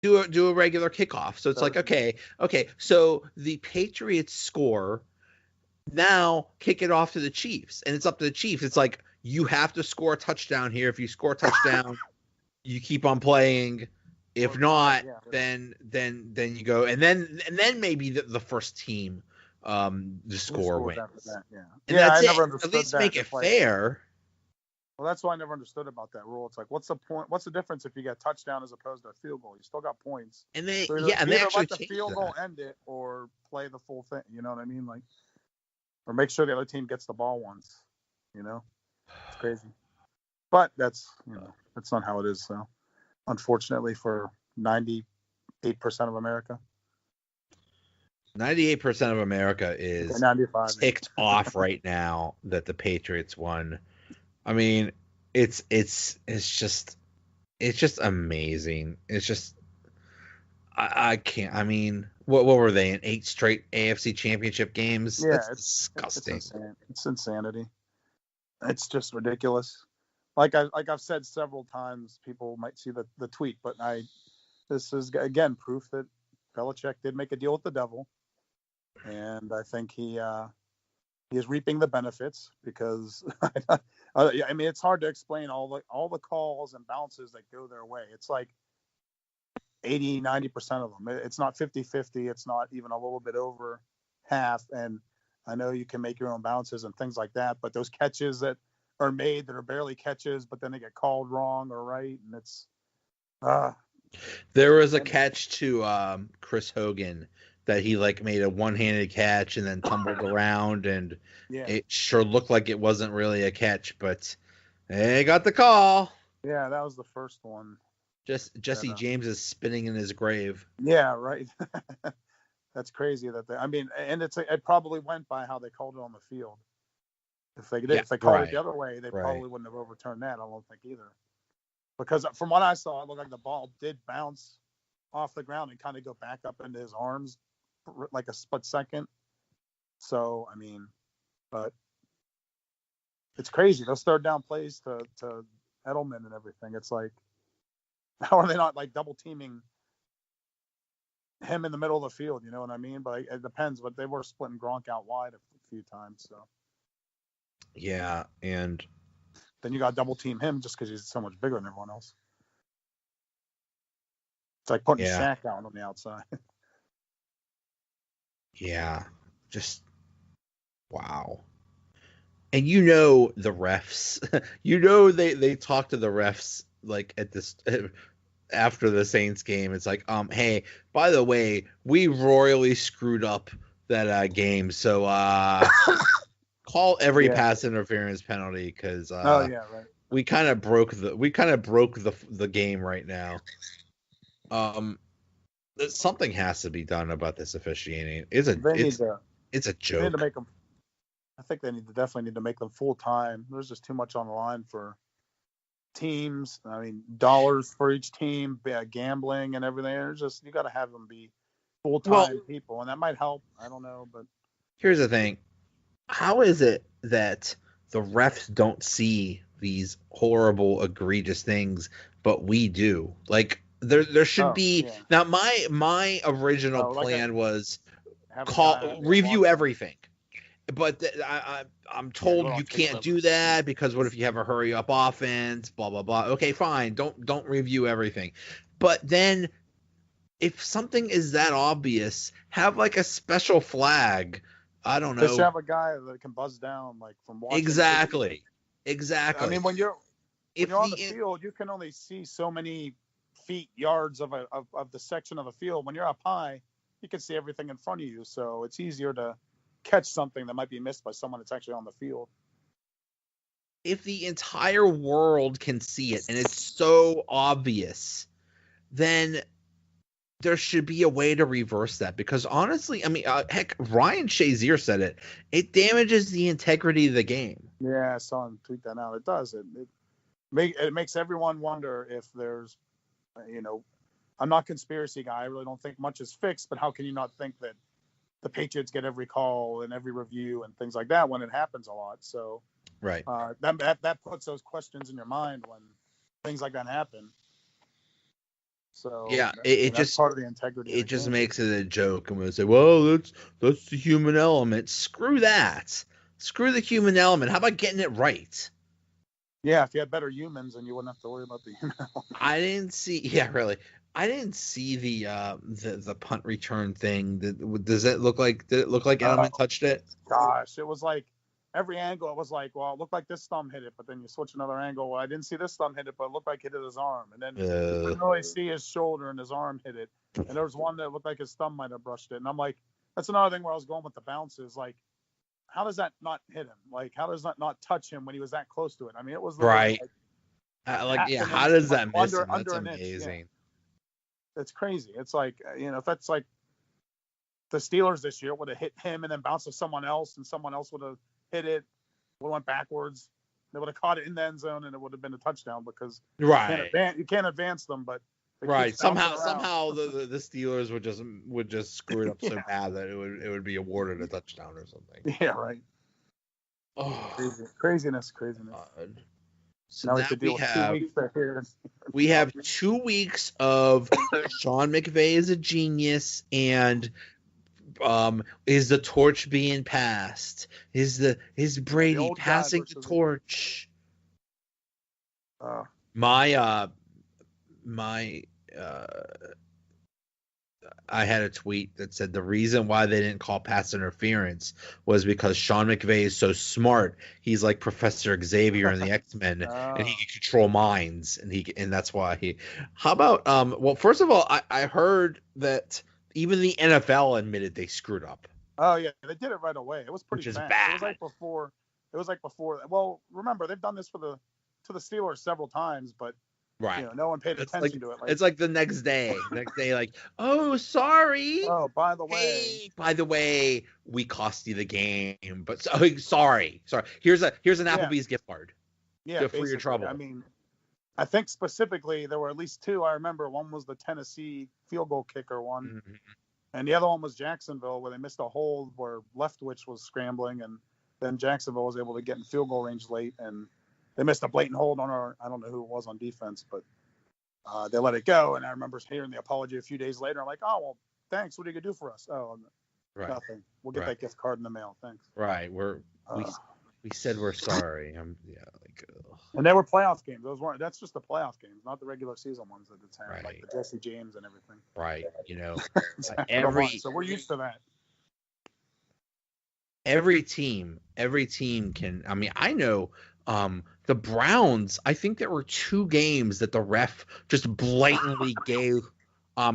do a regular kickoff. So it's like, So, okay, so the Patriots score, now kick it off to the Chiefs, and it's up to the Chiefs. It's like you have to score a touchdown here. If you score a touchdown, you keep on playing. If or tie it, not, yeah. then you go, and then maybe the first team the Who score scores after wins, that? Yeah. and Yeah, I that's never it. At understood least that. make it It's like, fair. well, that's why I never understood about that rule. It's like, what's the point? What's the difference if you get a touchdown as opposed to a field goal? You still got points. And they So yeah, and they either actually let the changed field that. goal end it or play the full thing. You know what I mean? Like, or make sure the other team gets the ball once. You know, it's crazy. But that's not how it is. So, unfortunately, for 98% of America, 98% of America okay, is 95 maybe. ticked off right now that the Patriots won. I mean, it's just amazing. It's just I can't. I mean, what were they in 8 straight AFC Championship games? Yeah, That's it's disgusting. insane. It's insanity. It's just ridiculous. Like I've said several times, people might see the tweet, but this is again proof that Belichick did make a deal with the devil, and I think he is reaping the benefits because I mean it's hard to explain all the calls and bounces that go their way. It's like 80-90% of them. It's not 50-50. It's not even a little bit over half. And I know you can make your own bounces and things like that, but those catches that are made that are barely catches, but then they get called wrong or right, and it's uh There was a and catch to Chris Hogan that he like made a one-handed catch and then tumbled around, and yeah, it sure looked like it wasn't really a catch, but they got the call. yeah, that was the first one Just that Jesse James is spinning in his grave. yeah, right. That's crazy that I mean, and it probably went by how they called it on the field. Yeah, If they called it the right, other way, they right. probably wouldn't have overturned that. I don't think either. Because from what I saw, it looked like the ball did bounce off the ground and kind of go back up into his arms for like a split second. So I mean, but it's crazy. Those third down plays to Edelman and everything. It's like, how are they not like double teaming him in the middle of the field? You know what I mean? But it depends. But they were splitting Gronk out wide a few times. So Yeah, and then you got to double team him just because he's so much bigger than everyone else. It's like putting yeah, Shaq out on the outside. yeah, just wow. And you know the refs, you know they talk to the refs like at this after the Saints game. It's like, hey, by the way, we royally screwed up that game, so call every Yeah. pass interference penalty because Oh yeah. Right. we kind of broke the game right now. Um, something has to be done about this officiating. They need to. It's a They need to joke. make them. I think they definitely need to make them full time. There's just too much on the line for teams. I mean, dollars for each team, gambling and everything. There's just you got to have them be full Well, time people, and that might help. I don't know, but here's the thing. How is it that the refs don't see these horrible, egregious things, but we do? Like there should oh be yeah, now. My original oh like plan was have a guy call on there review watching. everything, but I'm Yeah, do told it you on tape can't over. do that because what if you have a hurry up offense? Blah blah blah. Okay, fine. Don't review everything, but then if something is that obvious, have like a special flag. I don't They should know. have a guy that can buzz down like from watching. Because Exactly. I Exactly. mean, when If you're on the the field, you can only see so many feet, yards of the section of the field. When you're up high, you can see everything in front of you. So it's easier to catch something that might be missed by someone that's actually on the field. if the entire world can see it and it's so obvious, then there should be a way to reverse that because honestly, I mean, heck, Ryan Shazier said it. It damages the integrity of the game. Yeah, I saw him tweet that out. It does. It makes everyone wonder if there's, you know, I'm not a conspiracy guy. I really don't think much is fixed, but how can you not think that the Patriots get every call and every review and things like that when it happens a lot? So Right. that puts those questions in your mind when things like that happen. So Yeah, it that's just part of the integrity of it the just game. makes it a joke, and we say, well, that's the human element. Screw that. Screw the human element. How about getting it right? Yeah, if you had better humans, then you wouldn't have to worry about the human element. I didn't see. Yeah, really. I didn't see the punt return thing. Does it look like? Did it look like Edelman touched it? Gosh, it was like every angle. It was like, well, it looked like this thumb hit it, but then you switch another angle. Well, I didn't see this thumb hit it, but it looked like it hit his arm, and then you Uh, couldn't really see his shoulder and his arm hit it. And there was one that looked like his thumb might have brushed it. And I'm like, that's another thing where I was going with the bounces. Like, how does that not hit him? Like, how does that not touch him when he was that close to it? I mean, it was literally right. like half Yeah. an How inch, does like that miss him? That's under an inch. Yeah, amazing. it's crazy. It's like if that's like the Steelers this year would have hit him and then bounced to someone else, and someone else would have hit it, would have went backwards. They would have caught it in the end zone, and it would have been a touchdown because Right. you can't advance them, but Right. Somehow, around. the Steelers would just screw it up so Yeah. bad that it would be awarded a touchdown or something. Yeah, right. Oh, Craziness. God. So Now we have to deal with 2 weeks here. We have 2 weeks of Sean McVay is a genius, and is the torch being passed? Is Brady passing the torch? My I had a tweet that said the reason why they didn't call pass interference was because Sean McVay is so smart. He's like Professor Xavier in the X-Men, and he can control minds, and that's why he. How about well, first of all, I heard that even the NFL admitted they screwed up. Oh yeah, they did it right away. It was pretty fast. Bad. It was like before. Well, remember they've done this to the Steelers several times, but right. No one paid attention to it. It's like the next day. Like, oh, sorry. Oh, by the way, we cost you the game. But sorry. Here's an Applebee's gift card. Yeah, for your trouble. I mean, I think specifically there were at least two. I remember one was the Tennessee field goal kicker one, mm-hmm. and the other one was Jacksonville where they missed a hold where Leftwich was scrambling, and then Jacksonville was able to get in field goal range late, and they missed a blatant hold on I don't know who it was on defense, but they let it go. And I remember hearing the apology a few days later. I'm like, oh, well, thanks. What are you going to do for us? Oh, nothing. We'll get that gift card in the mail. Thanks. Right. We said we're sorry. And they were playoff games. That's just the playoff games, not the regular season ones that it's had, like the Jesse James and everything. Right. So we're used to that. Every team can. I mean, I know the Browns. I think there were 2 games that the ref just blatantly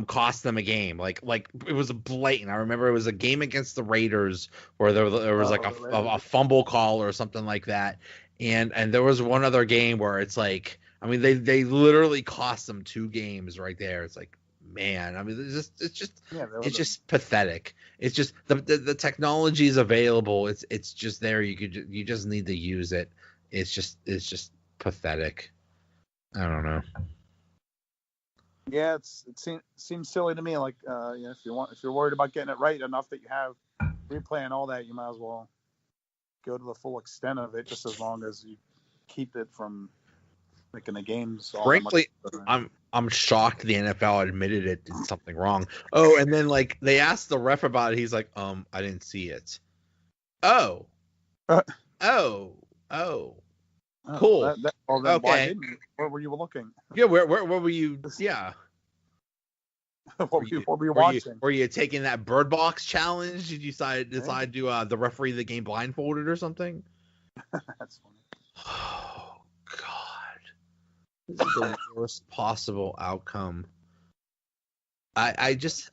cost them a game. Like it was blatant. I remember it was a game against the Raiders where there was like a fumble call or something like that. And there was one other game where it's like, I mean, they literally cost them 2 games right there. It's like, man, I mean, it's just pathetic. It's just the technology is available. It's just there. You just need to use it. It's just pathetic. I don't know. Yeah, it seems silly to me. Like, if you're worried about getting it right enough that you have replay and all that, you might as well go to the full extent of it, just as long as you keep it from making the games. Frankly, I'm shocked the NFL admitted it did something wrong. Oh, and then like they asked the ref about it. He's like, I didn't see it. Oh. Cool. Okay. Where were you looking? Yeah, where were you? Yeah. what were you watching? Were you taking that Bird Box challenge? Did you decide to the referee the game blindfolded or something? That's funny. Oh God. The worst possible outcome. I just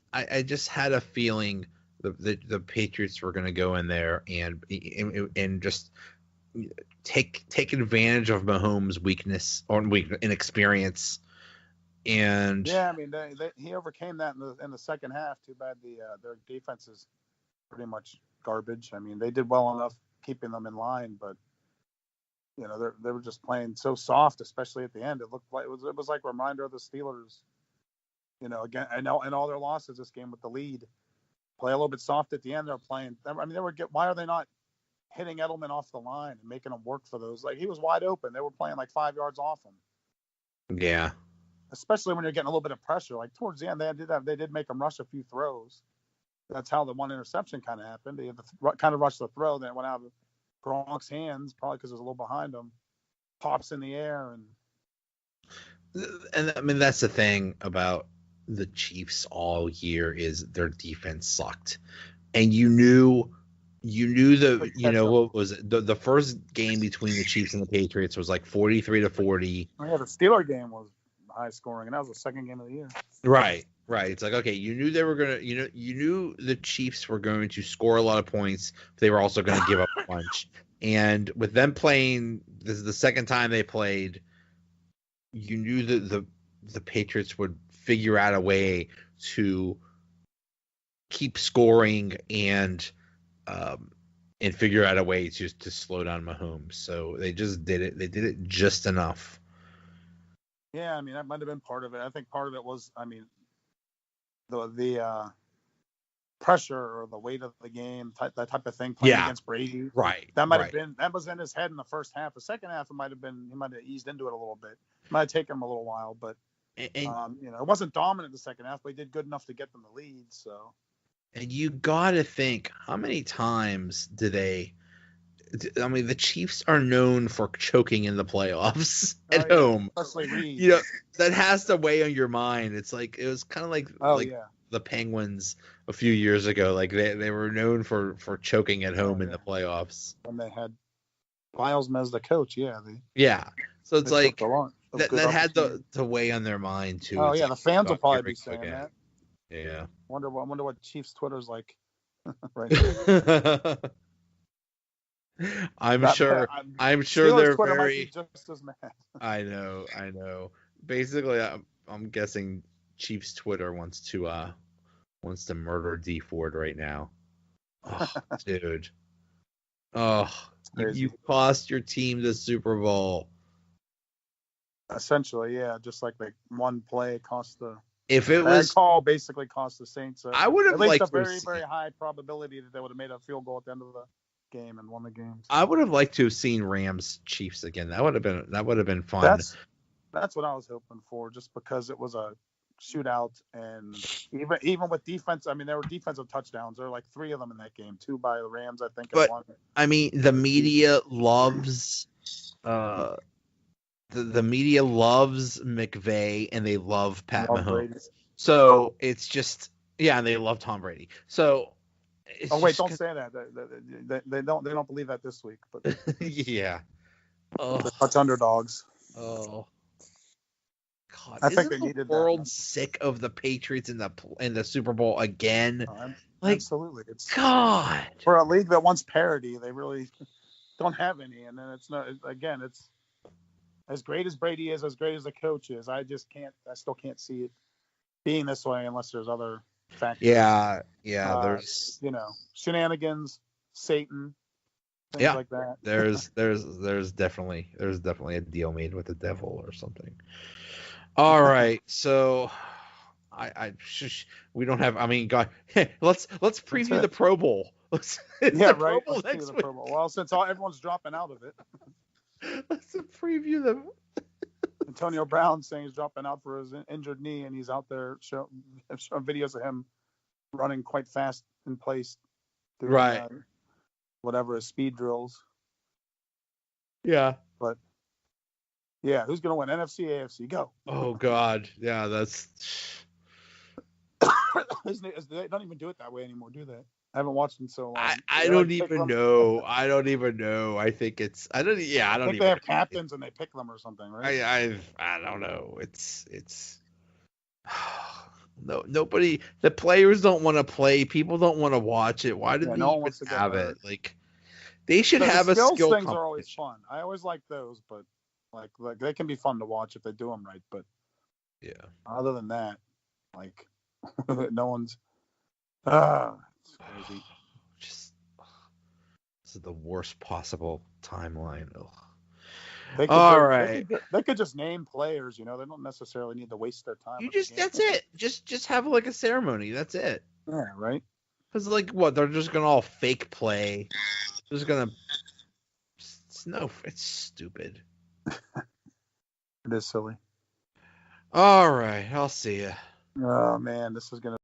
had a feeling the Patriots were going to go in there and just take advantage of Mahomes' weakness or inexperience. And yeah, I mean he overcame that in the second half. Too bad their defense is pretty much garbage. I mean, they did well enough keeping them in line, but they were just playing so soft, especially at the end. It looked like it was like a reminder of the Steelers. Again, and all their losses this game with the lead, play a little bit soft at the end. They're playing. I mean, why are they not hitting Edelman off the line and making him work for those? Like, he was wide open. They were playing like 5 yards off him. Yeah. especially when you're getting a little bit of pressure. Like towards the end, they did make him rush a few throws. That's how the one interception kind of happened. They had kind of rushed the throw, then it went out of Gronk's hands, probably because it was a little behind him. Pops in the air, I mean that's the thing about the Chiefs all year is their defense sucked, and you knew what was it? The first game between the Chiefs and the Patriots was like 43-40. Oh, yeah, the Steeler game was high scoring, and that was the second game of the year. Right. It's like, okay, you knew they were gonna, you knew the Chiefs were going to score a lot of points. But they were also going to give up a bunch. And with them playing, this is the second time they played. You knew that the Patriots would figure out a way to keep scoring and figure out a way to slow down Mahomes. So they just did it. They did it just enough. Yeah, I mean that might have been part of it. I think part of it was, I mean, the pressure or the weight of the game, that type of thing, playing against Brady. Right. That might have been, that was in his head in the first half. The second half, he might have eased into it a little bit. It might have taken him a little while, but it wasn't dominant the second half, but he did good enough to get them the lead. So. And you got to think, how many times do they? I mean, the Chiefs are known for choking in the playoffs at home. Especially Reed. That has to weigh on your mind. It's like it was kind of like the Penguins a few years ago. Like they were known for choking at home in the playoffs. When they had Bilesman as the coach, So it's like that had to weigh on their mind too. Oh, the fans will probably be saying that. Yeah. Wonder what Chiefs Twitter's like right now. I'm sure they're Twitter very might be just as mad. I know. Basically, I'm guessing Chiefs Twitter wants to murder D Ford right now. Oh, dude. Oh, you cost your team the Super Bowl. Essentially, yeah, just like one play cost the. If it was call, basically cost the Saints. I would have liked a very very high probability that they would have made a field goal at the end of the game and won the game. I would have liked to have seen Rams Chiefs again. That would have been fun. That's what I was hoping for, just because it was a shootout, and even with defense, I mean there were defensive touchdowns. There were like 3 of them in that game, 2 by the Rams, I think. But and 1. I mean, the media loves the media loves McVay and they love Pat Mahomes. Brady. So it's just and they love Tom Brady. So. Don't say that. They don't believe that this week. But yeah. Oh. They're such underdogs. Oh. God. I think they needed the world sick of the Patriots in the Super Bowl again. Absolutely. It's God. For a league that wants parity, they really don't have any. And then it's as great as Brady is, as great as the coach is. I still can't see it being this way unless there's other factors. Yeah. There's shenanigans, Satan, things like that. There's definitely a deal made with the devil or something. All right, so we don't have. I mean, God, let's preview the Pro Bowl. Let's preview the Pro Bowl. Well, since everyone's dropping out of it, let's preview them. Antonio Brown saying he's dropping out for his injured knee, and he's out there showing videos of him running quite fast in place. Doing, whatever his speed drills. Yeah. But, who's going to win? NFC, AFC? Go. Oh, God. Yeah, that's... They don't even do it that way anymore, do they? I haven't watched them so long. I don't even know. I don't even know. I think it's... I think they have captains and they pick them or something, right? I don't know. It's... No, nobody. The players don't want to play. People don't want to watch it. Why do they even have it? Like, they should have a skill things are always fun. I always like those, but like they can be fun to watch if they do them right. But other than that, like no one's. It's crazy. This is the worst possible timeline. Ugh. They could just name players, they don't necessarily need to waste their time. That's it. Just have like a ceremony. That's it. Yeah, right. Because they're just gonna all fake play. Just gonna. It's stupid. It is silly. All right, I'll see you. Oh man, this is gonna